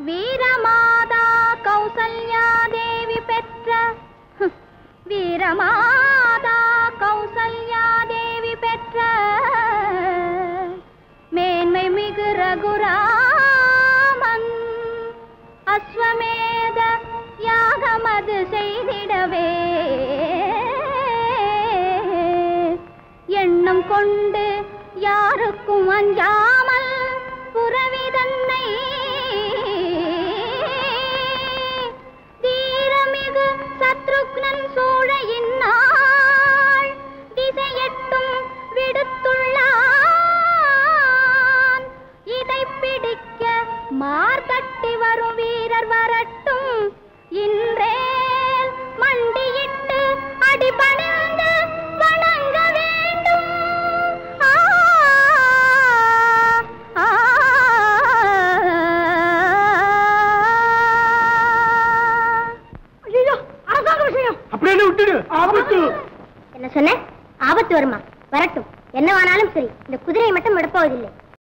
வீரமாதா கௌசல்யா தேவி பெற்ற வீரமாதா கௌசல்யா தேவி பெற்ற மேன்மை மிகு ரகுராமன் அஸ்வமேத யாகமது செய்திடவே எண்ணம் கொண்டு யாருக்கும் அஞ்சாமல் புரவி தன்னை தீரமிகு சத்ருக்னன் சூழ இந்நாள் திசையெட்டும் விடுத்துள்ளான். இதை பிடிக்க மார்கட்டி வரும் வீரர் வரட்டும். இன்றேல் மண்டியிட்டு அடிபணிந்து வணங்க வேண்டும். என்ன சொன்ன? ஆபத்து வருமா? வரட்டும், என்னவானாலும் சரி, இந்த குதிரையை மட்டும் விடப்போவதில்லை.